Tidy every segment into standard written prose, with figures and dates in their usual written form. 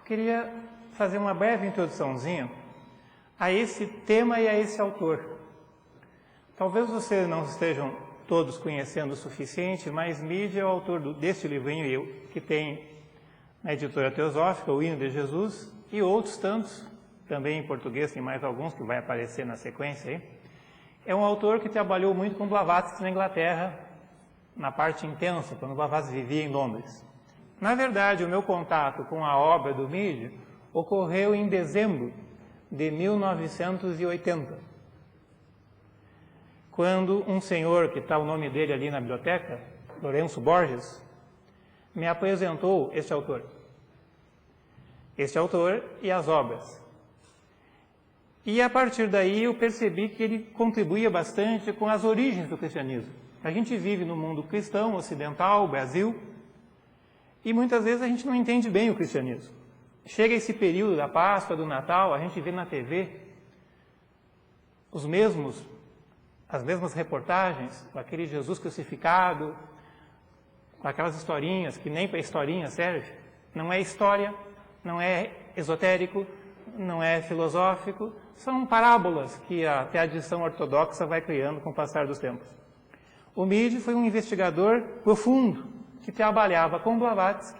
queria fazer uma breve introduçãozinha a esse tema e a esse autor. Talvez vocês não estejam todos conhecendo o suficiente, mas Meade é o autor deste livrinho que tem na editora Teosófica, O Hino de Jesus, e outros tantos, também em português, tem mais alguns que vai aparecer na sequência aí. É um autor que trabalhou muito com Blavatsky na Inglaterra, na parte intensa, quando Blavatsky vivia em Londres. Na verdade, o meu contato com a obra do Meade ocorreu em dezembro de 1980, quando um senhor, que está o nome dele ali na biblioteca, Lourenço Borges, me apresentou este autor e as obras. E a partir daí eu percebi que ele contribuía bastante com as origens do cristianismo. A gente vive no mundo cristão, ocidental, Brasil, e muitas vezes a gente não entende bem o cristianismo. Chega esse período da Páscoa, do Natal, a gente vê na TV as mesmas reportagens, com aquele Jesus crucificado, com aquelas historinhas que nem para historinha serve. Não é história, não é esotérico, não é filosófico, são parábolas que a tradição ortodoxa vai criando com o passar dos tempos. O Meade foi um investigador profundo que trabalhava com Blavatsky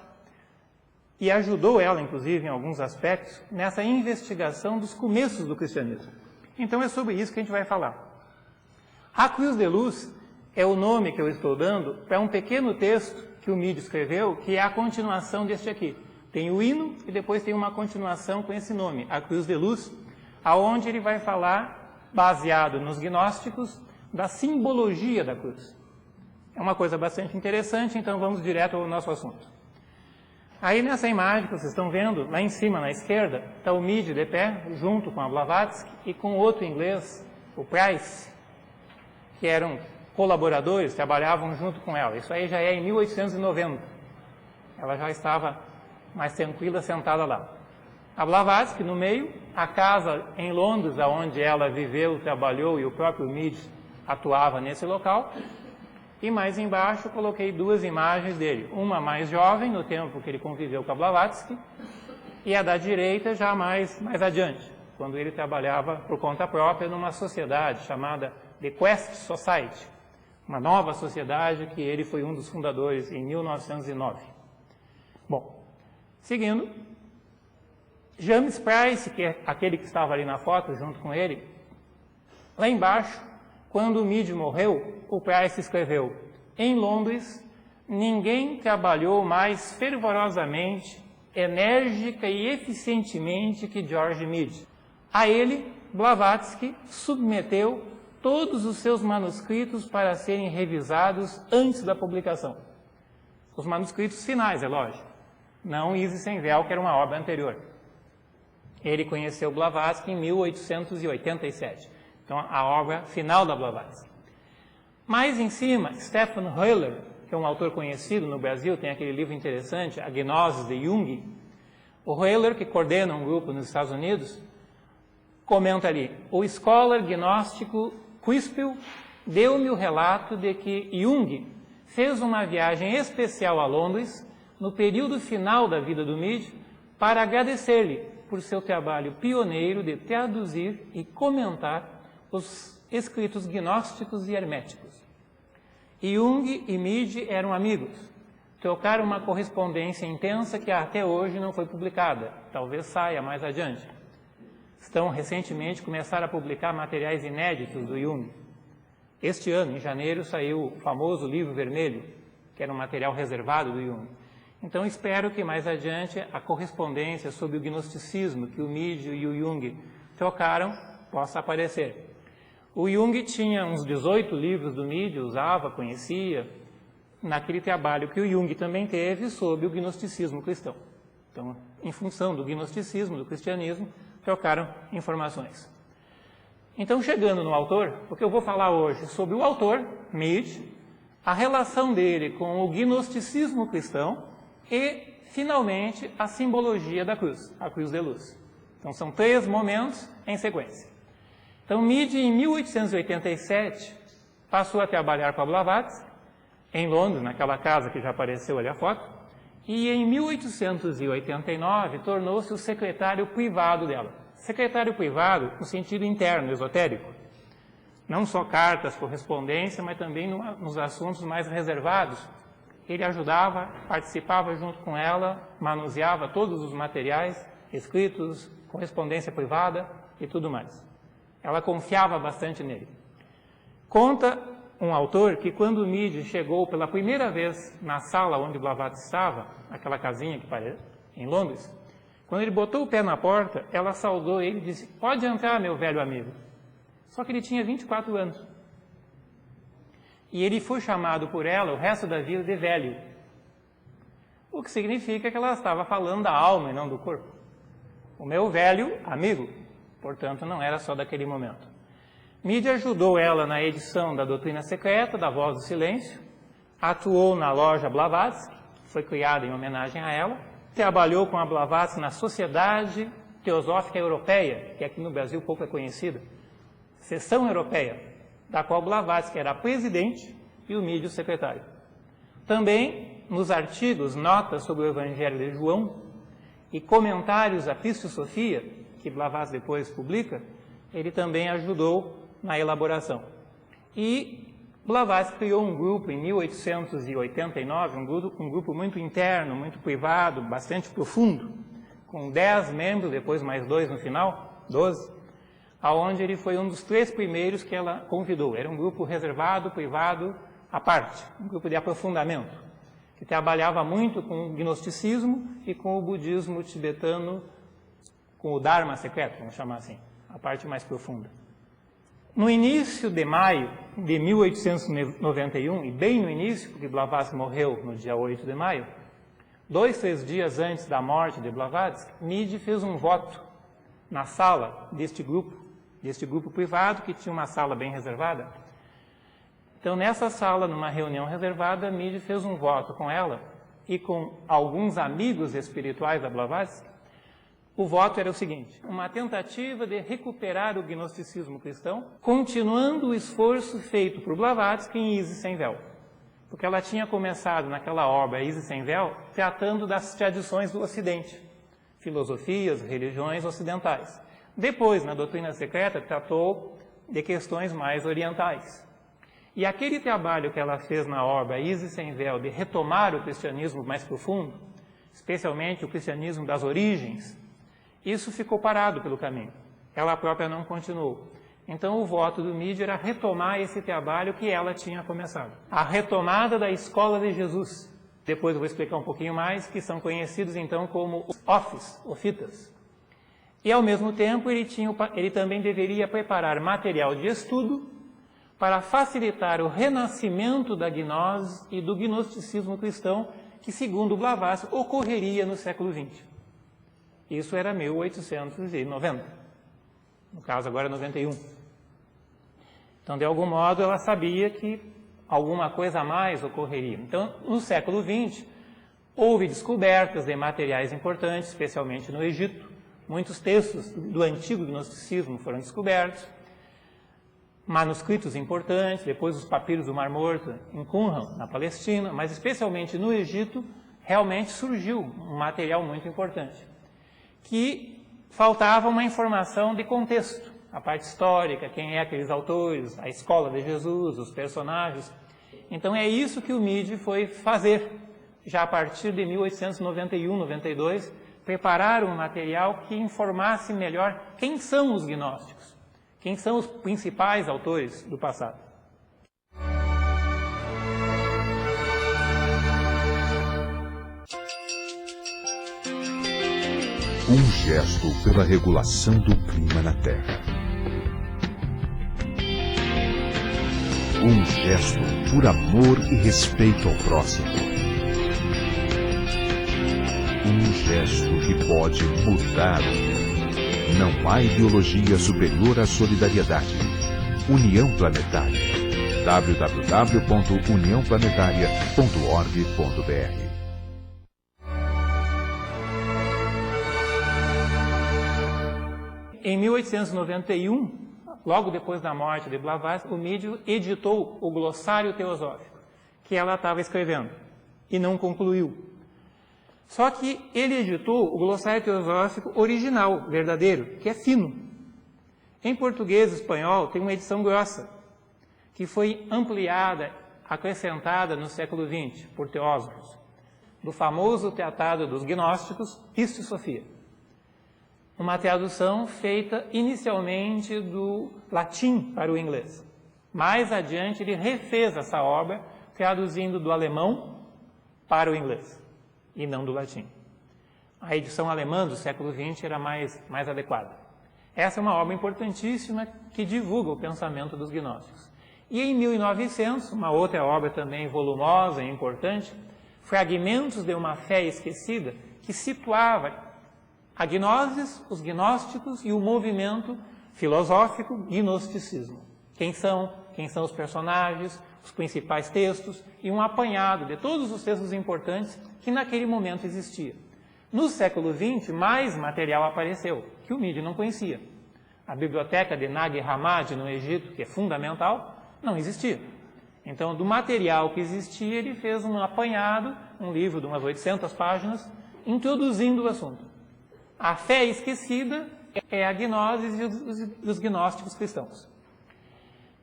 e ajudou ela, inclusive, em alguns aspectos, nessa investigação dos começos do cristianismo. Então é sobre isso que a gente vai falar. A Cruz de Luz é o nome que eu estou dando para um pequeno texto que o Meade escreveu, que é a continuação deste aqui. Tem o hino e depois tem uma continuação com esse nome, a Cruz de Luz, aonde ele vai falar, baseado nos gnósticos, da simbologia da cruz. É uma coisa bastante interessante, então vamos direto ao nosso assunto. Aí nessa imagem que vocês estão vendo, lá em cima, na esquerda, está o Meade de pé, junto com a Blavatsky e com outro inglês, o Price, que eram colaboradores, trabalhavam junto com ela. Isso aí já é em 1890. Ela já estava mais tranquila, sentada lá. A Blavatsky no meio, a casa em Londres, onde ela viveu, trabalhou e o próprio Meade atuava nesse local. E mais embaixo coloquei duas imagens dele. Uma mais jovem, no tempo que ele conviveu com a Blavatsky, e a da direita já mais adiante, quando ele trabalhava por conta própria numa sociedade chamada The Quest Society, uma nova sociedade que ele foi um dos fundadores em 1909. Bom, seguindo, James Price, que é aquele que estava ali na foto junto com ele, lá embaixo, quando o Meade morreu, o Price escreveu: em Londres, ninguém trabalhou mais fervorosamente, enérgica e eficientemente que George Meade. A ele, Blavatsky submeteu todos os seus manuscritos para serem revisados antes da publicação. Os manuscritos finais, é lógico. Não Isis sem Véu, que era uma obra anterior. Ele conheceu Blavatsky em 1887. Então, a obra final da Blavatsky. Mais em cima, Stefan Höhler, que é um autor conhecido no Brasil, tem aquele livro interessante, A Gnosis de Jung. O Höhler, que coordena um grupo nos Estados Unidos, comenta ali: o scholar gnóstico Quispel deu-me o relato de que Jung fez uma viagem especial a Londres no período final da vida do Meade para agradecer-lhe por seu trabalho pioneiro de traduzir e comentar os escritos gnósticos e herméticos. Jung e Meade eram amigos, trocaram uma correspondência intensa que até hoje não foi publicada, talvez saia mais adiante. Recentemente começaram a publicar materiais inéditos do Jung. Este ano, em janeiro, saiu o famoso livro vermelho, que era um material reservado do Jung. Então espero que mais adiante a correspondência sobre o gnosticismo que o Meade e o Jung trocaram possa aparecer. O Jung tinha uns 18 livros do Meade, usava, conhecia, naquele trabalho que o Jung também teve sobre o gnosticismo cristão. Então, em função do gnosticismo, do cristianismo, trocaram informações. Então, chegando no autor, porque eu vou falar hoje sobre o autor, Meade, a relação dele com o gnosticismo cristão e, finalmente, a simbologia da cruz, a Cruz de Luz. Então, são 3 momentos em sequência. Então, Meade, em 1887, passou a trabalhar com a Blavatsky, em Londres, naquela casa que já apareceu ali a foto, E em 1889 tornou-se o secretário privado dela. Secretário privado no sentido interno, esotérico. Não só cartas, correspondência, mas também nos assuntos mais reservados. Ele ajudava, participava junto com ela, manuseava todos os materiais, escritos, correspondência privada e tudo mais. Ela confiava bastante nele. Conta um autor que quando Meade chegou pela primeira vez na sala onde Blavatsky estava, aquela casinha que parece, em Londres, quando ele botou o pé na porta, ela saudou ele e disse: "Pode entrar, meu velho amigo." Só que ele tinha 24 anos. E ele foi chamado por ela o resto da vida de velho. O que significa que ela estava falando da alma e não do corpo. O meu velho amigo, portanto, não era só daquele momento. Meade ajudou ela na edição da Doutrina Secreta, da Voz do Silêncio, atuou na loja Blavatsky, que foi criada em homenagem a ela, trabalhou com a Blavatsky na Sociedade Teosófica Europeia, que aqui no Brasil pouco é conhecida, seção europeia, da qual Blavatsky era presidente e o Meade o secretário. Também, nos artigos, notas sobre o Evangelho de João e comentários à Cristosofia, que Blavatsky depois publica, ele também ajudou na elaboração. E Blavatsky criou um grupo em 1889, um grupo muito interno, muito privado, bastante profundo, com 10 membros, depois mais 2 no final, 12, aonde ele foi um dos 3 primeiros que ela convidou. Era um grupo reservado, privado, à parte, um grupo de aprofundamento, que trabalhava muito com o gnosticismo e com o budismo tibetano, com o Dharma secreto, vamos chamar assim, a parte mais profunda. No início de maio de 1891, e bem no início, porque Blavatsky morreu no dia 8 de maio, 2, 3 dias antes da morte de Blavatsky, Meade fez um voto na sala deste grupo privado, que tinha uma sala bem reservada. Então, nessa sala, numa reunião reservada, Meade fez um voto com ela e com alguns amigos espirituais da Blavatsky. O voto era o seguinte: uma tentativa de recuperar o gnosticismo cristão, continuando o esforço feito por Blavatsky em Isis Sem Véu. Porque ela tinha começado naquela obra, Isis Sem Véu, tratando das tradições do Ocidente, filosofias, religiões ocidentais. Depois, na Doutrina Secreta, tratou de questões mais orientais. E aquele trabalho que ela fez na obra Isis Sem Véu, de retomar o cristianismo mais profundo, especialmente o cristianismo das origens, isso ficou parado pelo caminho. Ela própria não continuou. Então, o voto do Meade era retomar esse trabalho que ela tinha começado. A retomada da Escola de Jesus. Depois eu vou explicar um pouquinho mais, que são conhecidos então como ofitas. E, ao mesmo tempo, ele também deveria preparar material de estudo para facilitar o renascimento da gnose e do gnosticismo cristão, que, segundo Blavatsky, ocorreria no século XX. Isso era 1890. No caso, agora 91. Então, de algum modo, ela sabia que alguma coisa a mais ocorreria. Então, no século XX, houve descobertas de materiais importantes, especialmente no Egito. Muitos textos do antigo gnosticismo foram descobertos, manuscritos importantes, depois os papiros do Mar Morto em Qumran, na Palestina, mas especialmente no Egito, realmente surgiu um material muito importante, que faltava uma informação de contexto, a parte histórica, quem é aqueles autores, a escola de Jesus, os personagens. Então é isso que o Meade foi fazer, já a partir de 1891, 92, preparar um material que informasse melhor quem são os gnósticos, quem são os principais autores do passado. Um gesto pela regulação do clima na Terra. Um gesto por amor e respeito ao próximo. Um gesto que pode mudar o mundo. Não há ideologia superior à solidariedade. União Planetária. www.uniãoplanetaria.org.br. Em 1891, logo depois da morte de Blavatsky, o Meade editou o Glossário Teosófico, que ela estava escrevendo, e não concluiu. Só que ele editou o glossário teosófico original, verdadeiro, que é fino. Em português e espanhol tem uma edição grossa, que foi ampliada, acrescentada no século XX por teósofos, do famoso Tratado dos Gnósticos, Pista e Sofia. Uma tradução feita inicialmente do latim para o inglês. Mais adiante ele refez essa obra, traduzindo do alemão para o inglês, e não do latim. A edição alemã do século XX era mais adequada. Essa é uma obra importantíssima que divulga o pensamento dos gnósticos. E em 1900, uma outra obra também volumosa e importante, Fragmentos de uma Fé Esquecida, que situava a gnoses, os gnósticos e o movimento filosófico gnosticismo. Quem são os personagens, os principais textos e um apanhado de todos os textos importantes que naquele momento existia. No século XX, mais material apareceu, que o MIDI não conhecia. A biblioteca de Nag Hammadi, no Egito, que é fundamental, não existia. Então, do material que existia, ele fez um apanhado, um livro de umas 800 páginas, introduzindo o assunto. A fé esquecida é a gnose e os gnósticos cristãos.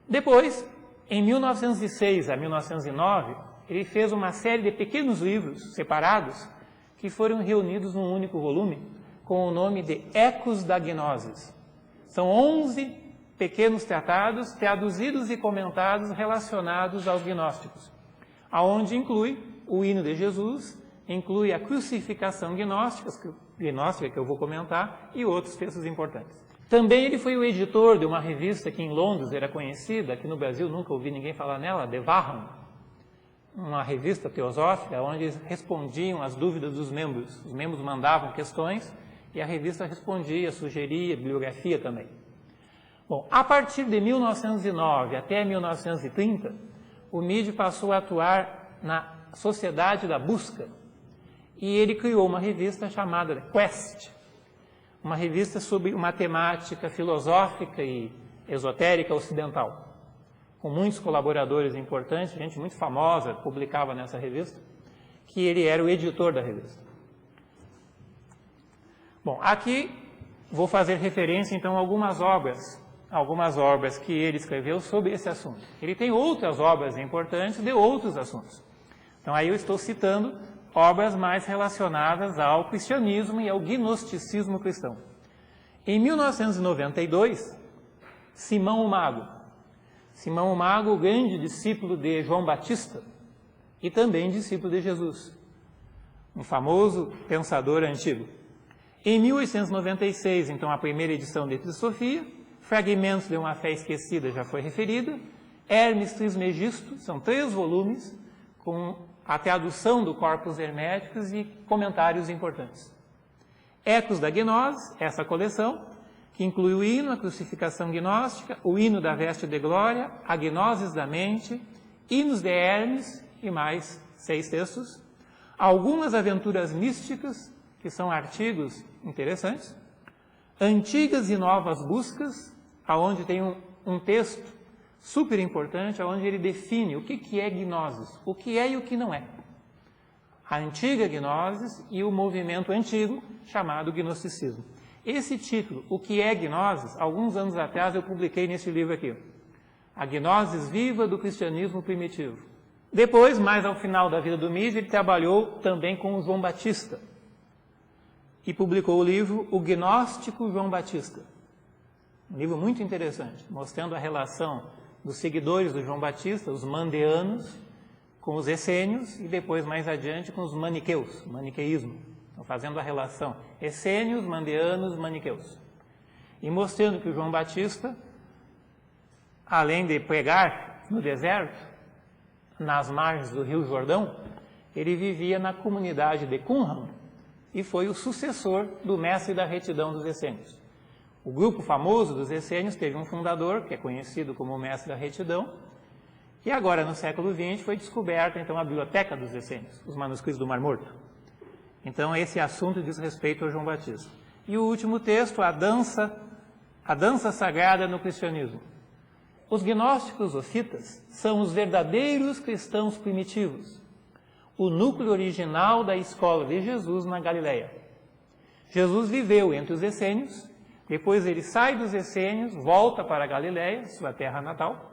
Depois, em 1906 a 1909, ele fez uma série de pequenos livros separados que foram reunidos num único volume com o nome de Ecos da Gnosis. São 11 pequenos tratados traduzidos e comentados relacionados aos gnósticos, aonde inclui o hino de Jesus, inclui a crucificação gnóstica que eu vou comentar, e outros textos importantes. Também ele foi o editor de uma revista que em Londres era conhecida, aqui no Brasil nunca ouvi ninguém falar nela, De Vaham, uma revista teosófica onde respondiam às dúvidas dos membros. Os membros mandavam questões e a revista respondia, sugeria, bibliografia também. Bom, a partir de 1909 até 1930, o MIDI passou a atuar na Sociedade da Busca e ele criou uma revista chamada Quest, uma revista sobre uma temática filosófica e esotérica ocidental, com muitos colaboradores importantes, gente muito famosa publicava nessa revista, que ele era o editor da revista. Bom, aqui vou fazer referência então a algumas obras que ele escreveu sobre esse assunto. Ele tem outras obras importantes de outros assuntos. Então aí eu estou citando obras mais relacionadas ao cristianismo e ao gnosticismo cristão. Em 1992, Simão o Mago, o grande discípulo de João Batista e também discípulo de Jesus, um famoso pensador antigo. Em 1896, então, a primeira edição de Teosofia, Fragmentos de uma Fé Esquecida já foi referida, Hermes Trismegisto, são 3 volumes, com a tradução do Corpus Herméticos e comentários importantes. Ecos da Gnose, essa coleção, que inclui o hino, a crucificação gnóstica, o hino da veste de glória, a gnosis da mente, hinos de Hermes e mais 6 textos, algumas aventuras místicas, que são artigos interessantes, antigas e novas buscas, aonde tem um texto super importante, onde ele define o que é gnosis, o que é e o que não é. A antiga gnosis e o movimento antigo chamado gnosticismo. Esse título, O que é gnosis, alguns anos atrás eu publiquei nesse livro aqui, A Gnosis Viva do Cristianismo Primitivo. Depois, mais ao final da vida do MIDI, ele trabalhou também com o João Batista e publicou o livro O Gnóstico João Batista. Um livro muito interessante, mostrando a relação dos seguidores do João Batista, os mandeanos, com os essênios e depois, mais adiante, com os maniqueus, o maniqueísmo. Então, fazendo a relação essênios, mandeanos, maniqueus. E mostrando que o João Batista, além de pregar no deserto, nas margens do Rio Jordão, ele vivia na comunidade de Qumran e foi o sucessor do mestre da retidão dos essênios. O grupo famoso dos essênios teve um fundador, que é conhecido como o mestre da retidão, e agora, no século XX, foi descoberta então a biblioteca dos essênios, os manuscritos do Mar Morto. Então, esse assunto diz respeito ao João Batista. E o último texto, a dança sagrada no cristianismo. Os gnósticos ossitas são os verdadeiros cristãos primitivos. o núcleo original da escola de Jesus na Galileia. Jesus viveu entre os essênios, depois ele sai dos essênios, volta para a Galileia, sua terra natal,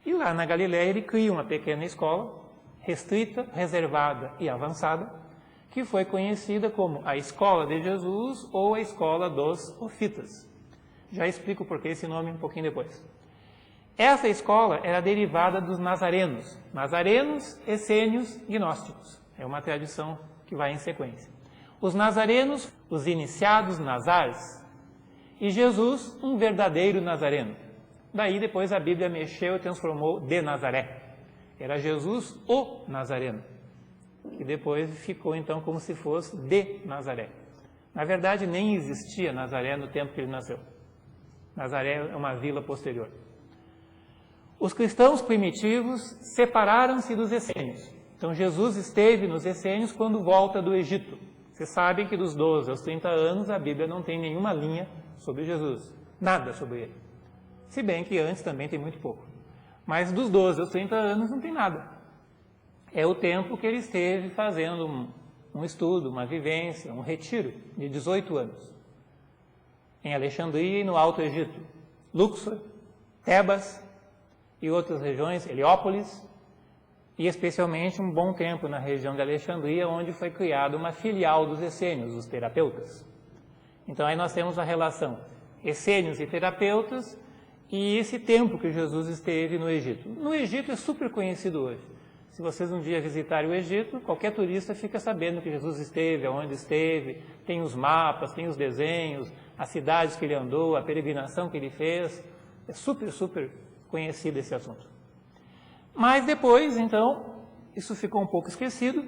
e lá na Galileia ele cria uma pequena escola, restrita, reservada e avançada, que foi conhecida como a Escola de Jesus ou a Escola dos Ofitas. Já explico por que esse nome um pouquinho depois. Essa escola era derivada dos nazarenos. Nazarenos, essênios, gnósticos. É uma tradição que vai em sequência. Os nazarenos, os iniciados nazares, e Jesus, um verdadeiro nazareno. Daí depois a Bíblia mexeu e transformou de Nazaré. Era Jesus o Nazareno, que depois ficou então como se fosse de Nazaré. Na verdade, nem existia Nazaré no tempo que ele nasceu. Nazaré é uma vila posterior. Os cristãos primitivos separaram-se dos essênios. Então Jesus esteve nos essênios quando volta do Egito. Vocês sabem que dos 12 aos 30 anos a Bíblia não tem nenhuma linha sobre Jesus. Nada sobre ele. Se bem que antes também tem muito pouco. Mas dos 12 aos 30 anos não tem nada. É o tempo que ele esteve fazendo um estudo, uma vivência, um retiro de 18 anos. Em Alexandria e no Alto Egito. Luxor, Tebas e outras regiões, Heliópolis, e especialmente um bom tempo na região de Alexandria, onde foi criada uma filial dos essênios, os terapeutas. Então aí nós temos a relação essênios e terapeutas e esse tempo que Jesus esteve no Egito. No Egito é super conhecido hoje. Se vocês um dia visitarem o Egito, qualquer turista fica sabendo que Jesus esteve, aonde esteve, tem os mapas, tem os desenhos, as cidades que ele andou, a peregrinação que ele fez. É super conhecido esse assunto. Mas depois, então, isso ficou um pouco esquecido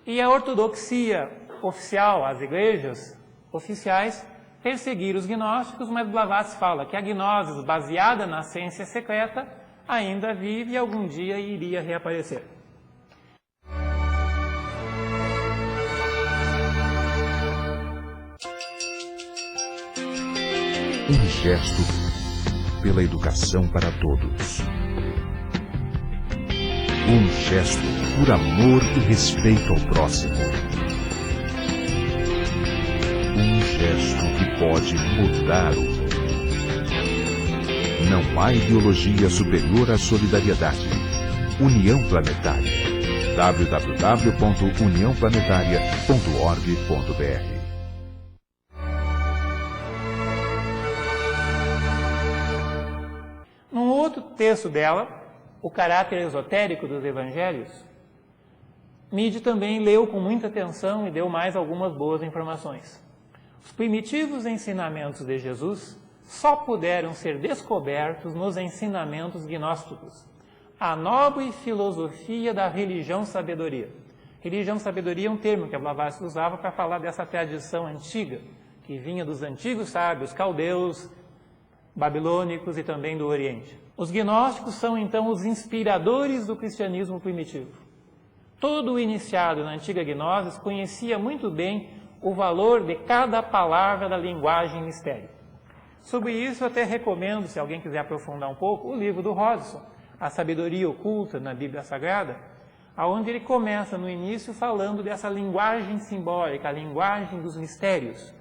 e a ortodoxia oficial, as igrejas oficiais, perseguiram os gnósticos, mas Blavatsky fala que a gnose, baseada na ciência secreta, ainda vive e algum dia iria reaparecer. Um gesto pela educação para todos. Um gesto por amor e respeito ao próximo. Um gesto que pode mudar o mundo. Não há ideologia superior à solidariedade. União Planetária. www.uniãoplanetaria.org.br. Num outro texto dela, O Caráter Esotérico dos Evangelhos, Meade também leu com muita atenção e deu mais algumas boas informações. Os primitivos ensinamentos de Jesus só puderam ser descobertos nos ensinamentos gnósticos. A nobre filosofia da religião-sabedoria. Religião-sabedoria é um termo que a Blavatsky usava para falar dessa tradição antiga, que vinha dos antigos sábios caldeus, babilônicos e também do Oriente. Os gnósticos são, então, os inspiradores do cristianismo primitivo. Todo o iniciado na antiga gnose conhecia muito bem o valor de cada palavra da linguagem mistério. Sobre isso, eu até recomendo, se alguém quiser aprofundar um pouco, o livro do Hodgson, A Sabedoria Oculta na Bíblia Sagrada, onde ele começa no início falando dessa linguagem simbólica, a linguagem dos mistérios,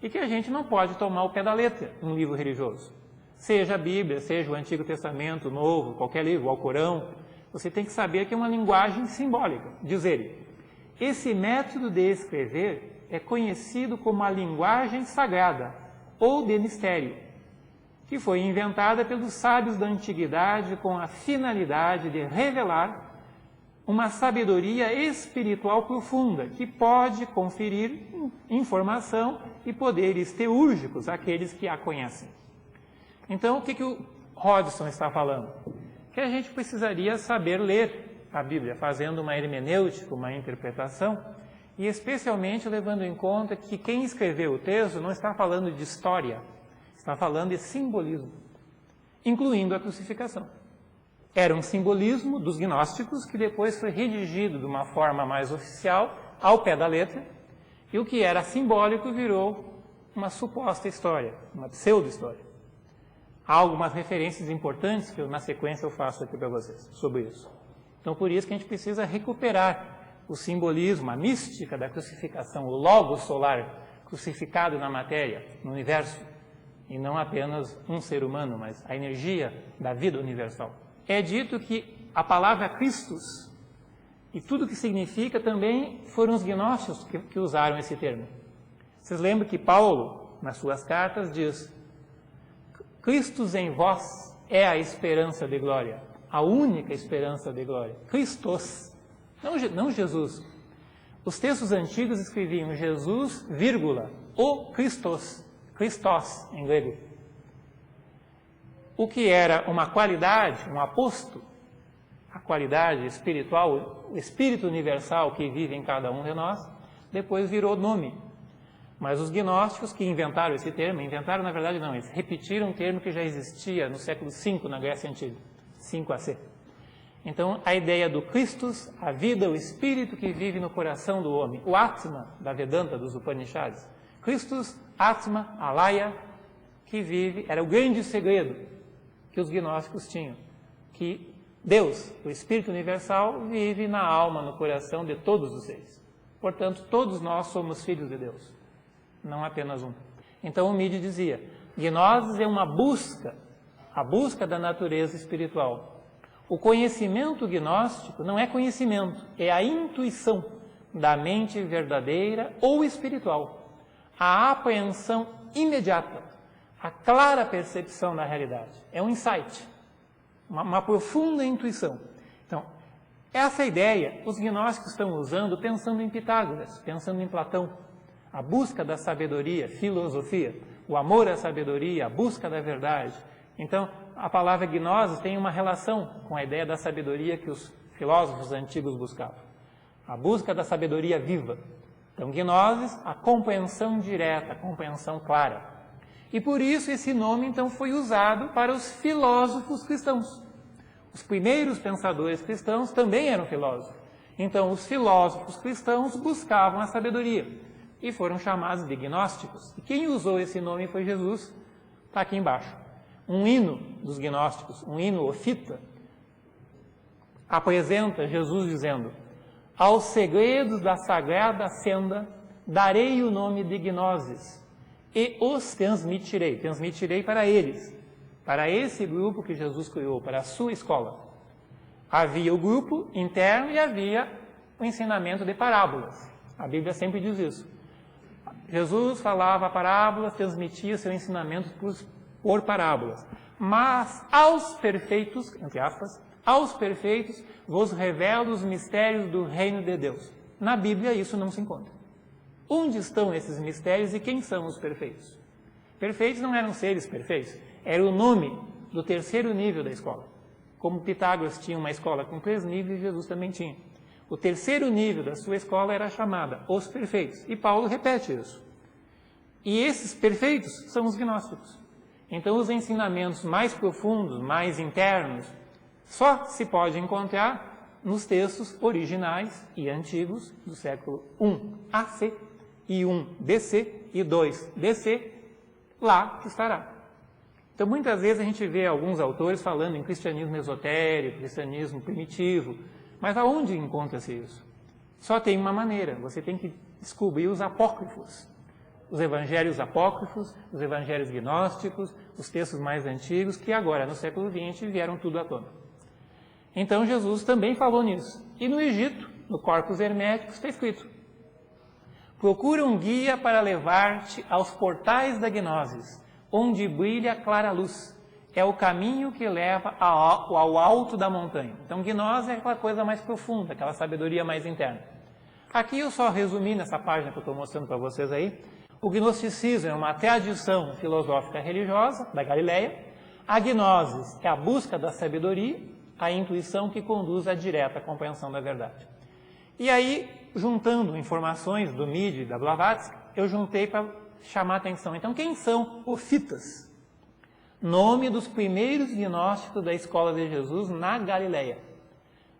e que a gente não pode tomar ao pé da letra num livro religioso. Seja a Bíblia, seja o Antigo Testamento, o Novo, qualquer livro, o Alcorão, você tem que saber que é uma linguagem simbólica. Diz ele, esse método de escrever é conhecido como a linguagem sagrada, ou de mistério, que foi inventada pelos sábios da antiguidade com a finalidade de revelar uma sabedoria espiritual profunda, que pode conferir informação e poderes teúrgicos àqueles que a conhecem. Então, o que o Hodgson está falando? Que a gente precisaria saber ler a Bíblia, fazendo uma hermenêutica, uma interpretação, e especialmente levando em conta que quem escreveu o texto não está falando de história, está falando de simbolismo, incluindo a crucificação. Era um simbolismo dos gnósticos que depois foi redigido de uma forma mais oficial, ao pé da letra, e o que era simbólico virou uma suposta história, uma pseudo-história. Há algumas referências importantes que na sequência eu faço aqui para vocês sobre isso. Então, por isso que a gente precisa recuperar o simbolismo, a mística da crucificação, o logo solar crucificado na matéria, no universo, e não apenas um ser humano, mas a energia da vida universal. É dito que a palavra Christus e tudo o que significa também foram os gnósticos que usaram esse termo. Vocês lembram que Paulo, nas suas cartas, diz: Christus em vós é a esperança de glória, a única esperança de glória. Christos, não Jesus. Os textos antigos escreviam Jesus, vírgula, o Christos, Christos em grego. O que era uma qualidade, um aposto, a qualidade espiritual, o espírito universal que vive em cada um de nós, depois virou nome. Mas os gnósticos que inventaram esse termo, inventaram na verdade não, eles repetiram um termo que já existia no século V na Grécia Antiga, 5 AC. Então, a ideia do Christus, a vida, o espírito que vive no coração do homem, o Atma da Vedanta, dos Upanishads. Christus, Atma, Alaya, que vive, era o grande segredo que os gnósticos tinham, que Deus, o Espírito Universal, vive na alma, no coração de todos os seres. Portanto, todos nós somos filhos de Deus, não apenas um. Então, o Midi dizia, gnose é uma busca, a busca da natureza espiritual. O conhecimento gnóstico não é conhecimento, é a intuição da mente verdadeira ou espiritual. A apreensão imediata, a clara percepção da realidade. É um insight, uma profunda intuição. Então, essa ideia os gnósticos estão usando pensando em Pitágoras, pensando em Platão. A busca da sabedoria, filosofia, o amor à sabedoria, a busca da verdade. Então, a palavra gnose tem uma relação com a ideia da sabedoria que os filósofos antigos buscavam. A busca da sabedoria viva. Então, gnoses, a compreensão direta, a compreensão clara. E por isso esse nome, então, foi usado para os filósofos cristãos. Os primeiros pensadores cristãos também eram filósofos. Então, os filósofos cristãos buscavam a sabedoria e foram chamados de gnósticos. E quem usou esse nome foi Jesus, está aqui embaixo. Um hino dos gnósticos, um hino ofita, apresenta Jesus dizendo: aos segredos da sagrada senda darei o nome de gnoses e os transmitirei para eles, para esse grupo que Jesus criou, para a sua escola. Havia o grupo interno e havia o ensinamento de parábolas. A Bíblia sempre diz isso. Jesus falava parábolas, transmitia seu ensinamento por parábolas. Mas aos perfeitos, entre aspas, aos perfeitos vos revelo os mistérios do reino de Deus. Na Bíblia isso não se encontra. Onde estão esses mistérios e quem são os perfeitos? Perfeitos não eram seres perfeitos, era o nome do terceiro nível da escola. Como Pitágoras tinha uma escola com 3 níveis, Jesus também tinha. O terceiro nível da sua escola era chamada os perfeitos. E Paulo repete isso. E esses perfeitos são os gnósticos. Então, os ensinamentos mais profundos, mais internos, só se pode encontrar nos textos originais e antigos do século I AC e I BC e II DC, lá que estará. Então, muitas vezes a gente vê alguns autores falando em cristianismo esotérico, cristianismo primitivo, mas aonde encontra-se isso? Só tem uma maneira, você tem que descobrir os apócrifos. Os evangelhos apócrifos, os evangelhos gnósticos, os textos mais antigos, que agora, no século XX, vieram tudo à tona. Então, Jesus também falou nisso. E no Egito, no Corpus Herméticos, está escrito: procura um guia para levar-te aos portais da gnosis, onde brilha a clara luz. É o caminho que leva ao alto da montanha. Então, gnose é aquela coisa mais profunda, aquela sabedoria mais interna. Aqui eu só resumi nessa página que eu estou mostrando para vocês aí. O gnosticismo é uma tradição filosófica religiosa da Galileia. A gnosis é a busca da sabedoria, a intuição que conduz à direta compreensão da verdade. E aí, juntando informações do Midi e da Blavatsky, eu juntei para chamar a atenção. Então, quem são ofitas? Nome dos primeiros gnósticos da escola de Jesus na Galileia.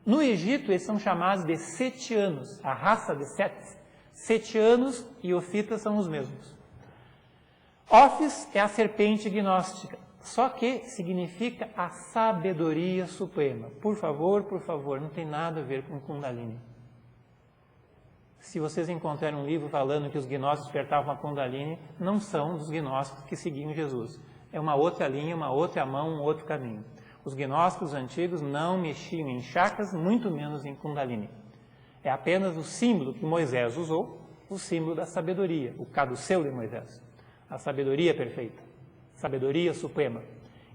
No Egito, eles são chamados de setianos, a raça de Sete. Setianos e ofitas são os mesmos. Ofis é a serpente gnóstica, só que significa a sabedoria suprema. Por favor, não tem nada a ver com Kundalini. Se vocês encontrarem um livro falando que os gnósticos despertavam a Kundalini, não são dos gnósticos que seguiam Jesus. É uma outra linha, uma outra mão, um outro caminho. Os gnósticos antigos não mexiam em chakras, muito menos em Kundalini. É apenas o símbolo que Moisés usou, o símbolo da sabedoria, o caduceu de Moisés. A sabedoria perfeita, sabedoria suprema.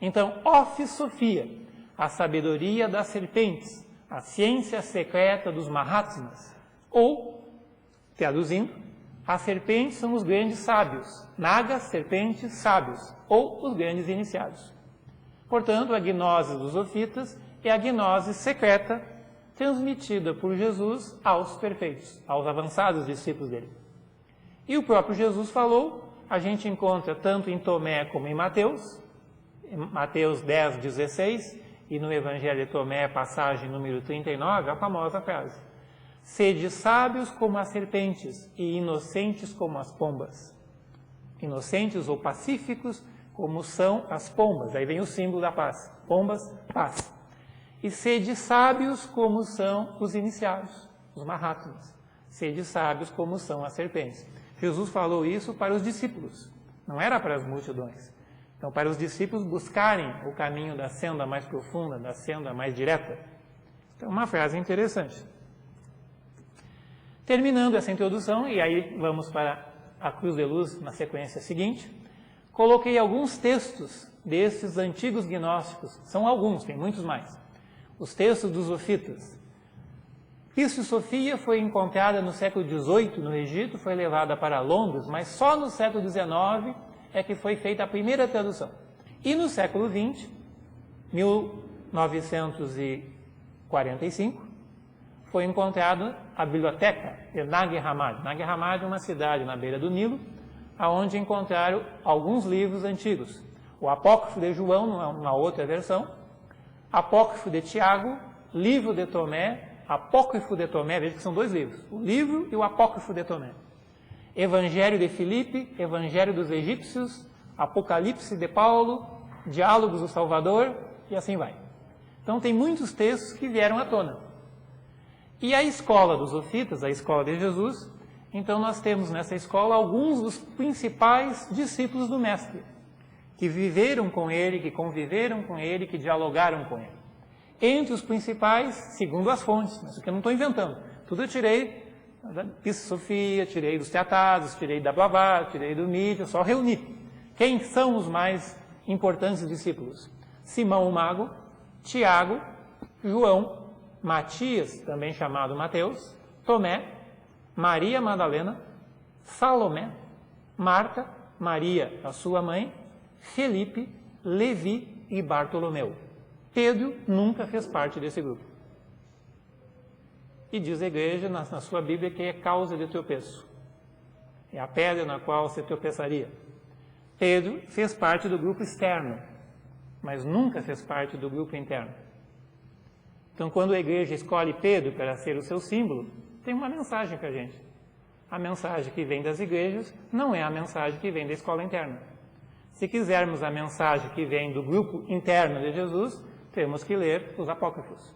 Então, Office Sophia, a sabedoria das serpentes, a ciência secreta dos Mahatmas. Ou, traduzindo, as serpentes são os grandes sábios, nagas, serpentes, sábios, ou os grandes iniciados. Portanto, a gnose dos ofitas é a gnose secreta transmitida por Jesus aos perfeitos, aos avançados discípulos dele. E o próprio Jesus falou, a gente encontra tanto em Tomé como em Mateus 10, 16, e no Evangelho de Tomé, passagem número 39, a famosa frase: sede sábios como as serpentes e inocentes como as pombas. Inocentes ou pacíficos como são as pombas. Aí vem o símbolo da paz. Pombas, paz. E sede sábios como são os iniciados, os Mahatmas. Sede sábios como são as serpentes. Jesus falou isso para os discípulos, não era para as multidões. Então, para os discípulos buscarem o caminho da senda mais profunda, da senda mais direta. Então, uma frase interessante. Terminando essa introdução, e aí vamos para a Cruz de Luz na sequência seguinte, coloquei alguns textos desses antigos gnósticos. São alguns, tem muitos mais. Os textos dos ofitas. Office Sophia foi encontrada no século XVIII no Egito, foi levada para Londres, mas só no século XIX é que foi feita a primeira tradução. E no século XX, 1945, foi encontrada a biblioteca de Nag Hammadi. Nag Hammadi é uma cidade na beira do Nilo, onde encontraram alguns livros antigos. O Apócrifo de João, numa outra versão, Apócrifo de Tiago, Livro de Tomé, Apócrifo de Tomé, veja que são dois livros, o livro e o Apócrifo de Tomé. Evangelho de Filipe, Evangelho dos Egípcios, Apocalipse de Paulo, Diálogos do Salvador, e assim vai. Então tem muitos textos que vieram à tona. E a escola dos ofitas, a escola de Jesus, então nós temos nessa escola alguns dos principais discípulos do Mestre, que viveram com ele, que conviveram com ele, que dialogaram com ele. Entre os principais, segundo as fontes, mas isso que eu não estou inventando, tudo eu tirei da Office Sophia, tirei dos tratados, tirei da Blavatsky, tirei do Nietzsche, só reuni. Quem são os mais importantes discípulos? Simão o Mago, Tiago, João, Matias, também chamado Mateus, Tomé, Maria Madalena, Salomé, Marta, Maria, a sua mãe, Felipe, Levi e Bartolomeu. Pedro nunca fez parte desse grupo. E diz a igreja na sua Bíblia que é causa de tropeço. É a pedra na qual você tropeçaria. Pedro fez parte do grupo externo, mas nunca fez parte do grupo interno. Então, quando a igreja escolhe Pedro para ser o seu símbolo, tem uma mensagem para a gente. A mensagem que vem das igrejas não é a mensagem que vem da escola interna. Se quisermos a mensagem que vem do grupo interno de Jesus, temos que ler os apócrifos.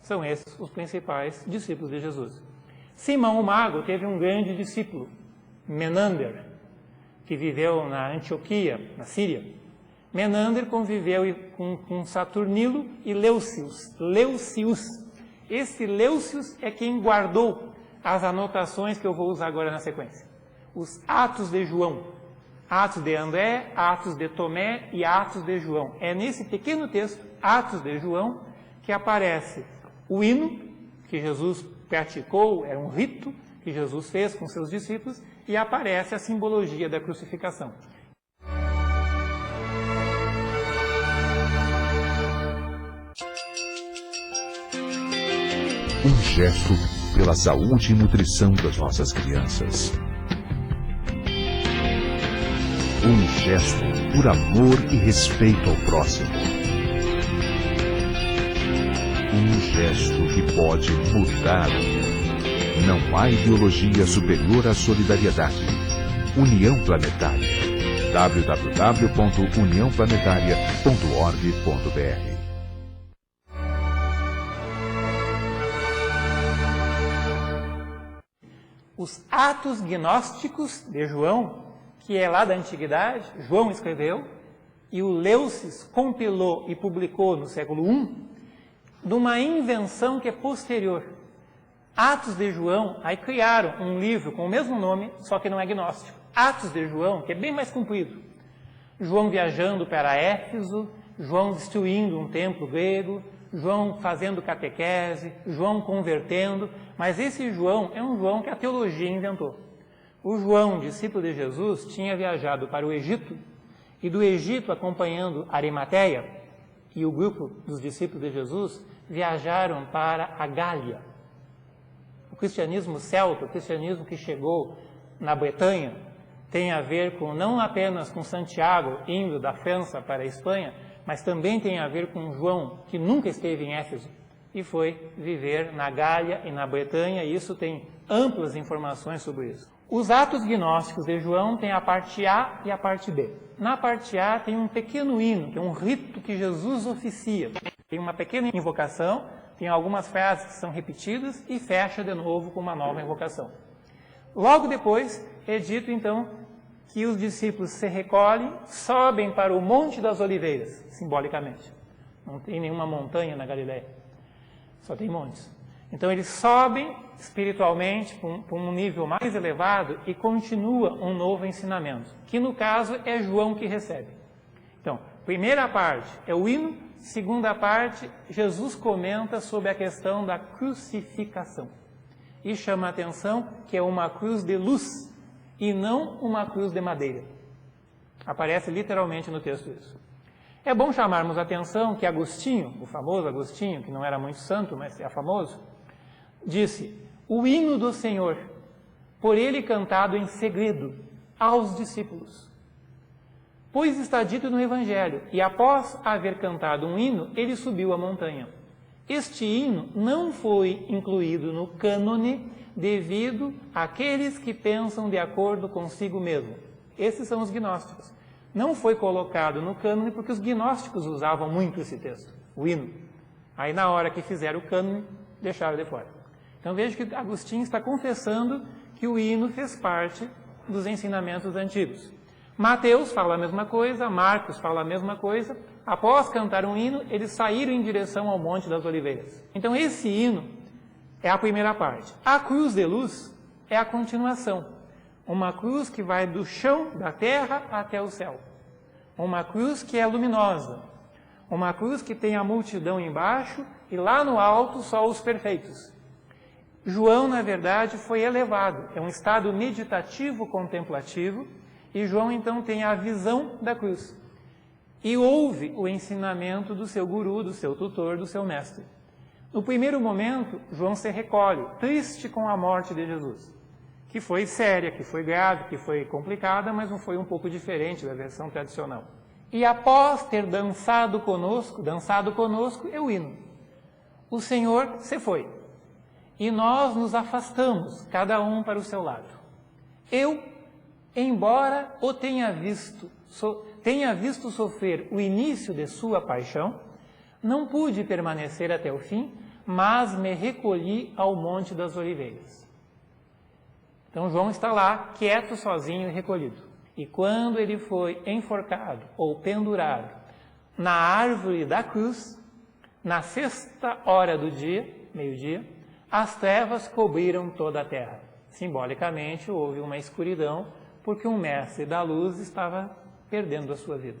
São esses os principais discípulos de Jesus. Simão o Mago teve um grande discípulo, Menander, que viveu na Antioquia, na Síria. Menander conviveu com Saturnilo e Leucius. Esse Leucius é quem guardou as anotações que eu vou usar agora na sequência. Os Atos de João. Atos de André, Atos de Tomé e Atos de João. É nesse pequeno texto, Atos de João, que aparece o hino que Jesus praticou, era um rito que Jesus fez com seus discípulos, e aparece a simbologia da crucificação. Um gesto pela saúde e nutrição das nossas crianças. Um gesto por amor e respeito ao próximo. Um gesto que pode mudar o mundo. Não há ideologia superior à solidariedade. União Planetária. www.uniãoplanetaria.org.br os Atos Gnósticos de João, que é lá da antiguidade, João escreveu, e o Leucis compilou e publicou no século I, de uma invenção que é posterior. Atos de João, aí criaram um livro com o mesmo nome, só que não é gnóstico. Atos de João, que é bem mais comprido. João viajando para Éfeso, João destruindo um templo grego, João fazendo catequese, João convertendo, mas esse João é um João que a teologia inventou. O João, discípulo de Jesus, tinha viajado para o Egito, e do Egito, acompanhando Arimateia, e o grupo dos discípulos de Jesus, viajaram para a Gália. O cristianismo celta, o cristianismo que chegou na Bretanha, tem a ver com não apenas com Santiago indo da França para a Espanha, mas também tem a ver com João, que nunca esteve em Éfeso, e foi viver na Gália e na Bretanha, e isso tem amplas informações sobre isso. Os Atos Gnósticos de João têm a parte A e a parte B. Na parte A tem um pequeno hino, que é um rito que Jesus oficia. Tem uma pequena invocação, tem algumas frases que são repetidas e fecha de novo com uma nova invocação. Logo depois é dito então que os discípulos se recolhem, sobem para o Monte das Oliveiras, simbolicamente. Não tem nenhuma montanha na Galileia, só tem montes. Então eles sobem espiritualmente para um nível mais elevado e continua um novo ensinamento, que no caso é João que recebe. Então, primeira parte é o hino, segunda parte, Jesus comenta sobre a questão da crucificação. E chama a atenção que é uma cruz de luz e não uma cruz de madeira. Aparece literalmente no texto isso. É bom chamarmos a atenção que Agostinho, o famoso Agostinho, que não era muito santo, mas é famoso, disse: o hino do Senhor, por ele cantado em segredo aos discípulos. Pois está dito no Evangelho, e após haver cantado um hino, ele subiu a montanha. Este hino não foi incluído no cânone devido àqueles que pensam de acordo consigo mesmo. Esses são os gnósticos. Não foi colocado no cânone porque os gnósticos usavam muito esse texto, o hino. Aí na hora que fizeram o cânone, deixaram de fora. Então veja que Agostinho está confessando que o hino fez parte dos ensinamentos antigos. Mateus fala a mesma coisa, Marcos fala a mesma coisa. Após cantar um hino, eles saíram em direção ao Monte das Oliveiras. Então esse hino é a primeira parte. A cruz de luz é a continuação. Uma cruz que vai do chão da terra até o céu. Uma cruz que é luminosa. Uma cruz que tem a multidão embaixo e lá no alto só os perfeitos. João, na verdade, foi elevado. É um estado meditativo contemplativo e João, então, tem a visão da cruz. E ouve o ensinamento do seu guru, do seu tutor, do seu mestre. No primeiro momento, João se recolhe, triste com a morte de Jesus, que foi séria, que foi grave, que foi complicada, mas não foi um pouco diferente da versão tradicional. E após ter dançado conosco é o hino. O Senhor se foi. E nós nos afastamos, cada um para o seu lado. Eu, embora o tenha visto sofrer o início de sua paixão, não pude permanecer até o fim, mas me recolhi ao Monte das Oliveiras. Então João está lá, quieto, sozinho e recolhido. E quando ele foi enforcado ou pendurado na árvore da cruz, na 6ª hora do dia, meio-dia, as trevas cobriram toda a terra. Simbolicamente, houve uma escuridão, porque um mestre da luz estava perdendo a sua vida.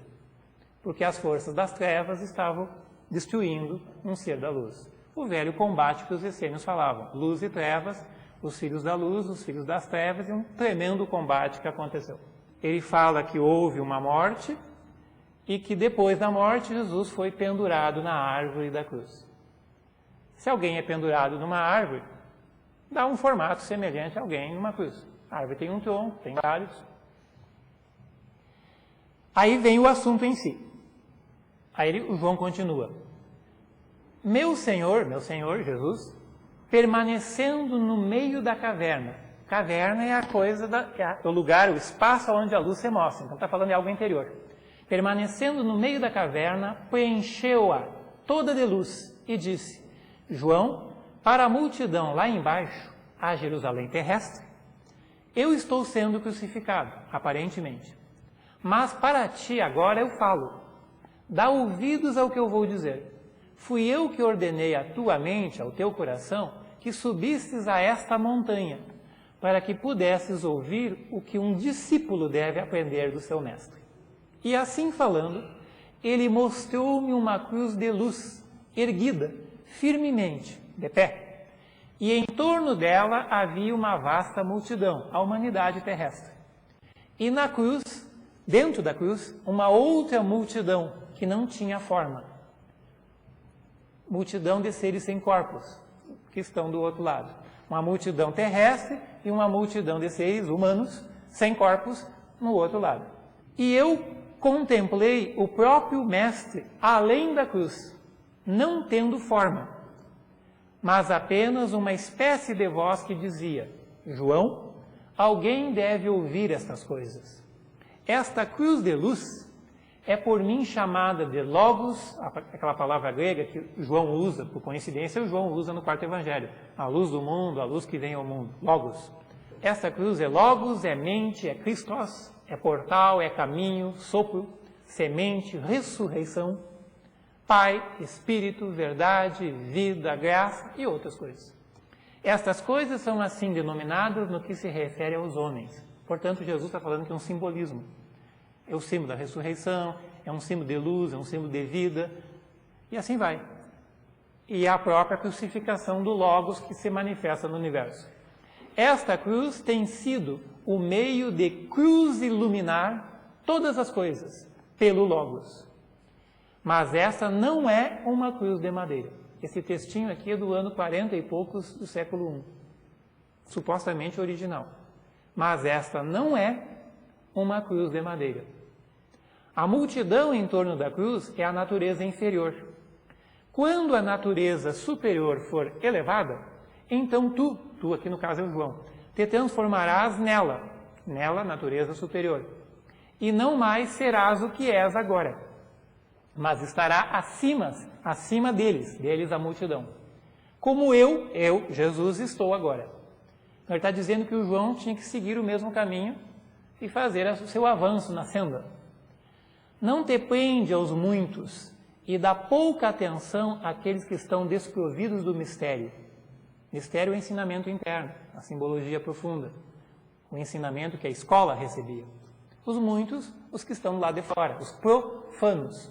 Porque as forças das trevas estavam destruindo um ser da luz. O velho combate que os essênios falavam, luz e trevas, os filhos da luz, os filhos das trevas, e um tremendo combate que aconteceu. Ele fala que houve uma morte e que depois da morte Jesus foi pendurado na árvore da cruz. Se alguém é pendurado numa árvore, dá um formato semelhante a alguém numa cruz. A árvore tem um tronco, tem galhos. Aí vem o assunto em si. Aí o João continua. Meu Senhor, Jesus, permanecendo no meio da caverna. Caverna é a coisa, é o lugar, o espaço onde a luz se mostra. Então está falando de algo interior. Permanecendo no meio da caverna, preencheu-a toda de luz e disse: João, para a multidão lá embaixo, a Jerusalém terrestre, Eu estou sendo crucificado, aparentemente. Mas para ti agora eu falo. Dá ouvidos ao que eu vou dizer. Fui eu que ordenei à tua mente, ao teu coração, que subistes a esta montanha, para que pudesses ouvir o que um discípulo deve aprender do seu mestre. E assim falando, ele mostrou-me uma cruz de luz, erguida, firmemente, de pé. E em torno dela havia uma vasta multidão, a humanidade terrestre. E na cruz, dentro da cruz, uma outra multidão que não tinha forma. Multidão de seres sem corpos, que estão do outro lado. Uma multidão terrestre e uma multidão de seres humanos sem corpos no outro lado. E eu contemplei o próprio Mestre além da cruz, não tendo forma, mas apenas uma espécie de voz que dizia: João, alguém deve ouvir estas coisas. Esta cruz de luz é por mim chamada de Logos, aquela palavra grega que João usa, por coincidência o João usa no quarto evangelho, a luz do mundo, a luz que vem ao mundo, Logos. Esta cruz é Logos, é mente, é Christos, é portal, é caminho, sopro, semente, ressurreição, Pai, Espírito, verdade, vida, graça e outras coisas. Estas coisas são assim denominadas no que se refere aos homens. Portanto, Jesus está falando que é um simbolismo. É o símbolo da ressurreição, é um símbolo de luz, é um símbolo de vida, e assim vai. E a própria crucificação do Logos que se manifesta no universo. Esta cruz tem sido o meio de cruz iluminar todas as coisas, pelo Logos. Mas essa não é uma cruz de madeira. Esse textinho aqui é do ano 40 e poucos do século I, supostamente original. Mas esta não é uma cruz de madeira. A multidão em torno da cruz é a natureza inferior. Quando a natureza superior for elevada, então tu aqui no caso é o João, te transformarás nela, natureza superior, e não mais serás o que és agora, mas estará acima deles a multidão. Como eu, Jesus, estou agora. Ele está dizendo que o João tinha que seguir o mesmo caminho e fazer o seu avanço na senda. Não te prende aos muitos e dá pouca atenção àqueles que estão desprovidos do mistério. Mistério é o ensinamento interno, a simbologia profunda, o ensinamento que a escola recebia. Os muitos, os que estão do lado de fora, os profanos.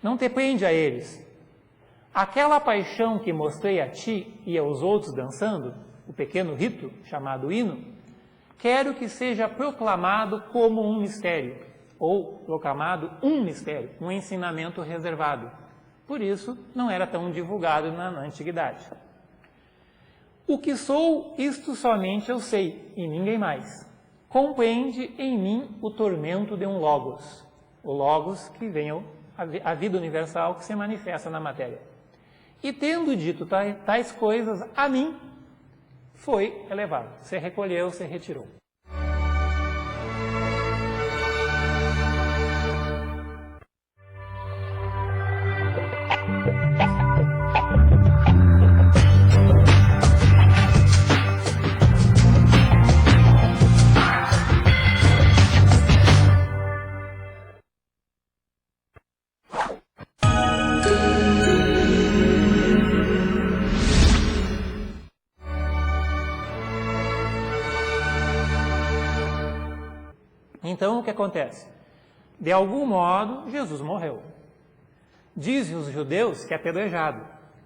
Não te prende a eles. Aquela paixão que mostrei a ti e aos outros dançando, o pequeno rito chamado hino, quero que seja proclamado como um mistério, ou proclamado um mistério, um ensinamento reservado. Por isso, não era tão divulgado na antiguidade. O que sou, isto somente eu sei, e ninguém mais. Compreende em mim o tormento de um Logos. O Logos que vem a vida universal que se manifesta na matéria. E tendo dito tais coisas a mim, foi elevado. Se recolheu, se retirou. Então, o que acontece? De algum modo, Jesus morreu. Dizem os judeus que é apedrejado.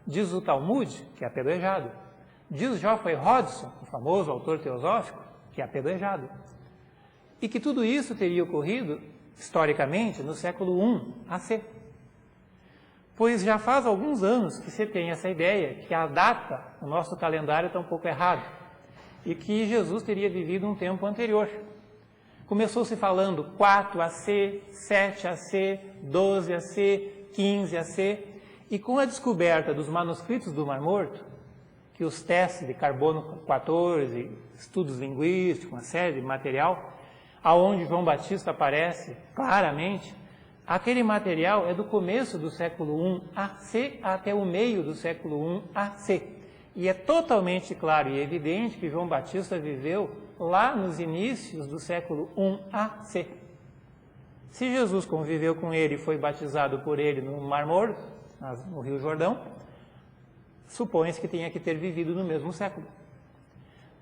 Diz o Talmud que é apedrejado. Diz Geoffrey Hodgson, o famoso autor teosófico, que é apedrejado. E que tudo isso teria ocorrido, historicamente, no século I AC. Pois já faz alguns anos que se tem essa ideia que a data, o nosso calendário está um pouco errado. E que Jesus teria vivido um tempo anterior. Começou se falando 4 AC, 7 AC, 12 AC, 15 AC, e com a descoberta dos manuscritos do Mar Morto, que os testes de carbono 14, estudos linguísticos, uma série de material, aonde João Batista aparece claramente, aquele material é do começo do século I AC até o meio do século I AC. E é totalmente claro e evidente que João Batista viveu lá nos inícios do século I AC. Se Jesus conviveu com ele e foi batizado por ele no Mar Morto, no Rio Jordão, supõe-se que tenha que ter vivido no mesmo século.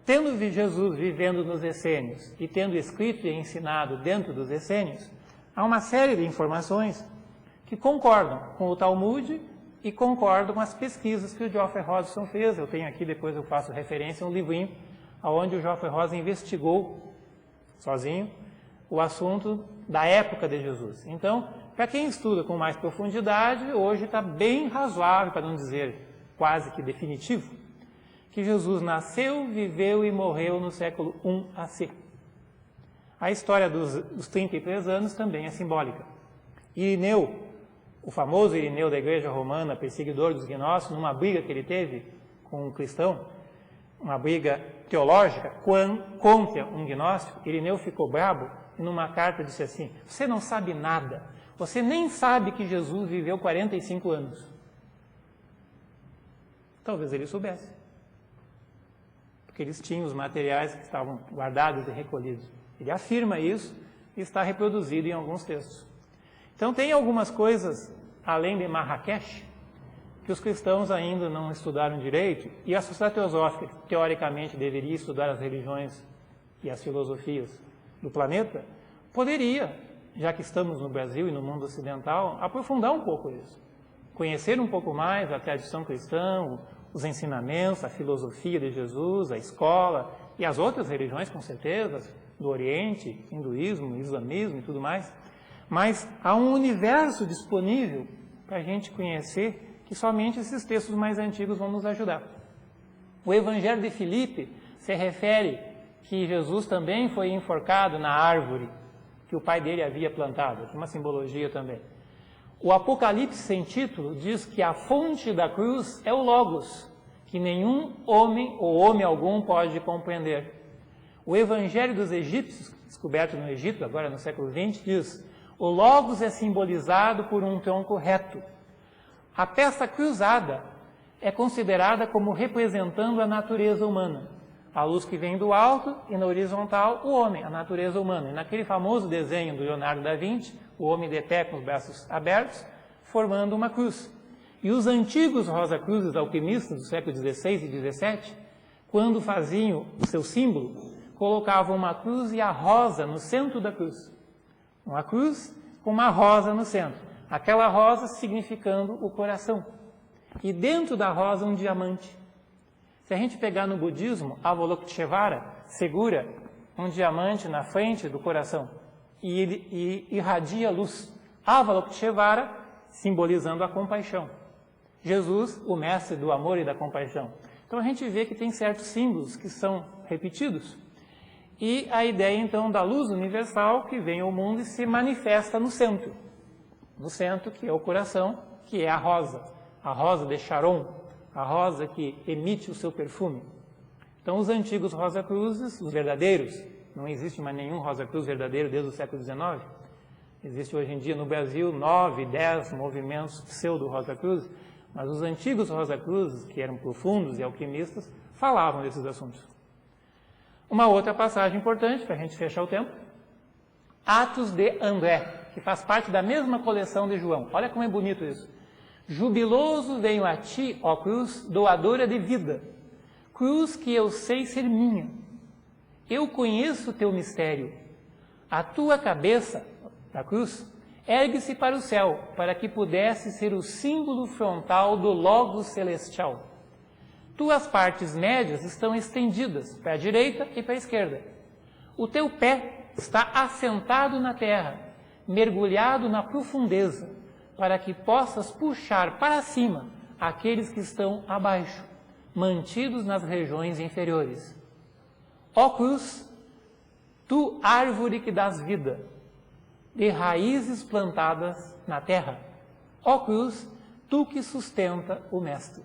Tendo Jesus vivendo nos essênios e tendo escrito e ensinado dentro dos essênios, há uma série de informações que concordam com o Talmud e concordam com as pesquisas que o Geoffrey Hodgson fez. Eu tenho aqui, depois eu faço referência a um livrinho onde o Geoffrey Hodgson investigou, sozinho, o assunto da época de Jesus. Então, para quem estuda com mais profundidade, hoje está bem razoável, para não dizer quase que definitivo, que Jesus nasceu, viveu e morreu no século I AC. A história dos 33 anos também é simbólica. Irineu, o famoso Irineu da Igreja Romana, perseguidor dos gnósticos, numa briga que ele teve com um cristão, uma briga teológica contra um gnóstico, Irineu ficou brabo e numa carta disse assim: você não sabe nada, você nem sabe que Jesus viveu 45 anos. Talvez ele soubesse, porque eles tinham os materiais que estavam guardados e recolhidos. Ele afirma isso e está reproduzido em alguns textos. Então tem algumas coisas, além de Marrakech, que os cristãos ainda não estudaram direito, e a sociedade teosófica, que teoricamente deveria estudar as religiões e as filosofias do planeta, poderia, já que estamos no Brasil e no mundo ocidental, aprofundar um pouco isso. Conhecer um pouco mais a tradição cristã, os ensinamentos, a filosofia de Jesus, a escola e as outras religiões, com certeza, do Oriente, hinduísmo, islamismo e tudo mais. Mas há um universo disponível para a gente conhecer que somente esses textos mais antigos vão nos ajudar. O Evangelho de Filipe se refere que Jesus também foi enforcado na árvore que o pai dele havia plantado. Aqui uma simbologia também. O Apocalipse sem título diz que a fonte da cruz é o Logos, que nenhum homem ou homem algum pode compreender. O Evangelho dos Egípcios, descoberto no Egito, agora no século XX, diz: o Logos é simbolizado por um tronco reto. A peça cruzada é considerada como representando a natureza humana. A luz que vem do alto e na horizontal o homem, a natureza humana. E naquele famoso desenho do Leonardo da Vinci, o homem de pé com os braços abertos, formando uma cruz. E os antigos Rosa-Cruzes alquimistas do século XVI e XVII, quando faziam o seu símbolo, colocavam uma cruz e a rosa no centro da cruz. Uma cruz com uma rosa no centro. Aquela rosa significando o coração. E dentro da rosa um diamante. Se a gente pegar no budismo, Avalokiteshvara segura um diamante na frente do coração e ele irradia luz. Avalokiteshvara simbolizando a compaixão. Jesus, o mestre do amor e da compaixão. Então a gente vê que tem certos símbolos que são repetidos. E a ideia então da luz universal que vem ao mundo e se manifesta no centro. No centro, que é o coração, que é a rosa de Sharon, a rosa que emite o seu perfume. Então os antigos Rosa-Cruzes, os verdadeiros, não existe mais nenhum Rosa-Cruz verdadeiro desde o século XIX. Existe hoje em dia no Brasil 9, 10 movimentos pseudo-Rosa-Cruz, mas os antigos Rosa-Cruzes, que eram profundos e alquimistas, falavam desses assuntos. Uma outra passagem importante, para a gente fechar o tempo, Atos de André, que faz parte da mesma coleção de João. Olha como é bonito isso. Jubiloso venho a ti, ó cruz, doadora de vida, cruz que eu sei ser minha. Eu conheço o teu mistério. A tua cabeça, da cruz, ergue-se para o céu, para que pudesse ser o símbolo frontal do Logos celestial. Tuas partes médias estão estendidas para a direita e para a esquerda. O teu pé está assentado na terra, mergulhado na profundeza, para que possas puxar para cima aqueles que estão abaixo, mantidos nas regiões inferiores. Ó cruz, tu árvore que dás vida, de raízes plantadas na terra. Ó cruz, tu que sustenta o Mestre.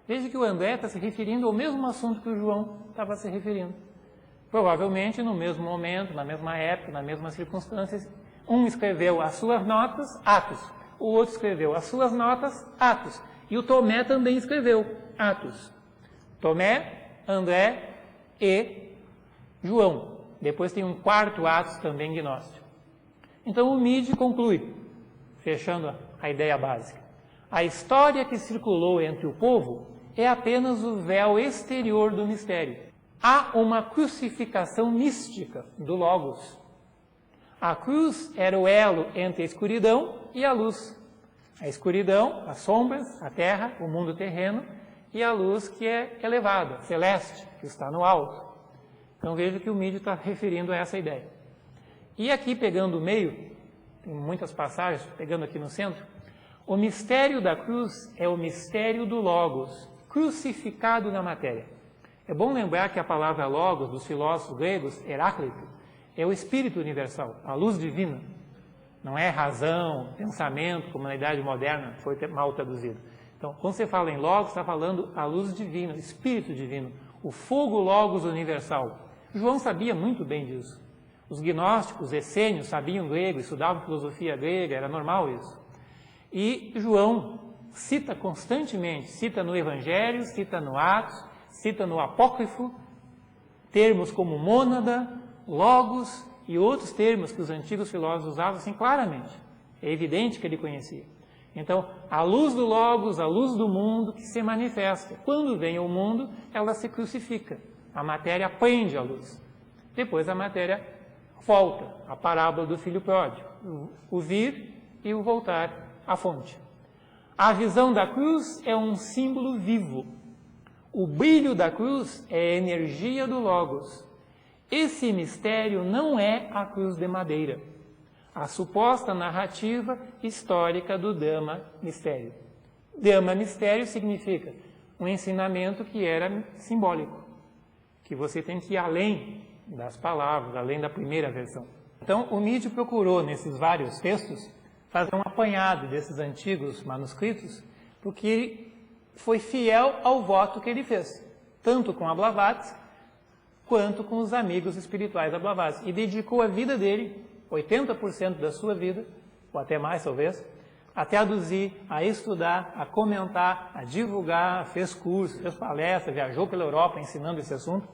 Veja que o André está se referindo ao mesmo assunto que o João estava se referindo. Provavelmente no mesmo momento, na mesma época, nas mesmas circunstâncias. Um escreveu as suas notas, Atos. O outro escreveu as suas notas, Atos. E o Tomé também escreveu Atos. Tomé, André e João. Depois tem um quarto Atos também gnóstico. Então o Midi conclui, fechando a ideia básica. A história que circulou entre o povo é apenas o véu exterior do mistério. Há uma crucificação mística do Logos. A cruz era o elo entre a escuridão e a luz. A escuridão, as sombras, a terra, o mundo terreno, e a luz que é elevada, celeste, que está no alto. Então veja que o Midi está referindo a essa ideia. E aqui, pegando o meio, tem muitas passagens, pegando aqui no centro, o mistério da cruz é o mistério do Logos, crucificado na matéria. É bom lembrar que a palavra Logos, dos filósofos gregos, Heráclito, é o Espírito universal, a luz divina. Não é razão, pensamento, como na Idade Moderna foi mal traduzido. Então, quando você fala em Logos, está falando a luz divina, o Espírito divino, o fogo Logos universal. João sabia muito bem disso. Os gnósticos, essênios, sabiam grego, estudavam filosofia grega, era normal isso. E João cita constantemente, cita no Evangelho, cita no Atos, cita no Apócrifo, termos como mônada, logos e outros termos que os antigos filósofos usavam assim claramente. É evidente que ele conhecia. Então, a luz do Logos, a luz do mundo que se manifesta. Quando vem ao mundo, ela se crucifica. A matéria prende a luz. Depois a matéria volta, a parábola do filho pródigo. O vir e o voltar à fonte. A visão da cruz é um símbolo vivo. O brilho da cruz é a energia do Logos. Esse mistério não é a cruz de madeira, a suposta narrativa histórica do Dhamma Mistério. Dhamma Mistério significa um ensinamento que era simbólico, que você tem que ir além das palavras, além da primeira versão. Então, o Midi procurou, nesses vários textos, fazer um apanhado desses antigos manuscritos, porque ele foi fiel ao voto que ele fez, tanto com a Blavatsky, quanto com os amigos espirituais da Blavatsky. E dedicou a vida dele, 80% da sua vida, ou até mais talvez, a traduzir, a estudar, a comentar, a divulgar, fez cursos, fez palestras, viajou pela Europa ensinando esse assunto,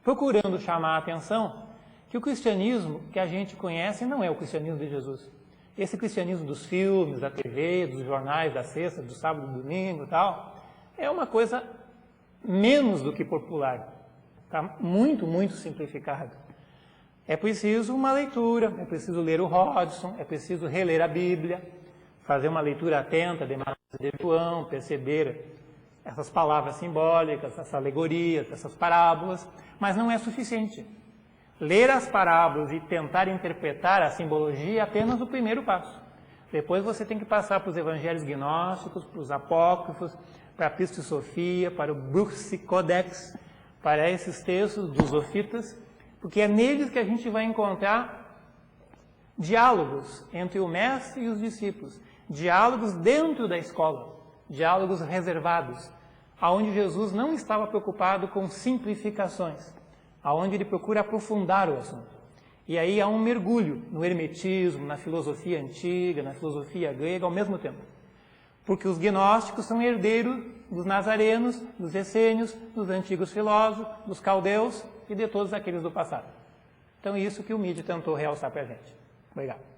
procurando chamar a atenção que o cristianismo que a gente conhece não é o cristianismo de Jesus. Esse cristianismo dos filmes, da TV, dos jornais, da sexta, do sábado, do domingo e tal, é uma coisa menos do que popular. Está muito, muito simplificado. É preciso uma leitura, é preciso ler o Hodgson, é preciso reler a Bíblia, fazer uma leitura atenta de Mateus e de João, perceber essas palavras simbólicas, essas alegorias, essas parábolas, mas não é suficiente. Ler as parábolas e tentar interpretar a simbologia é apenas o primeiro passo. Depois você tem que passar para os evangelhos gnósticos, para os apócrifos, para a Pista e Sofia, para o Bruxi Codex, para esses textos dos Zofitas, porque é neles que a gente vai encontrar diálogos entre o mestre e os discípulos, diálogos dentro da escola, diálogos reservados, aonde Jesus não estava preocupado com simplificações, aonde ele procura aprofundar o assunto. E aí há um mergulho no hermetismo, na filosofia antiga, na filosofia grega ao mesmo tempo. Porque os gnósticos são herdeiros dos nazarenos, dos essênios, dos antigos filósofos, dos caldeus e de todos aqueles do passado. Então, isso que o Midi tentou realçar para a gente. Obrigado.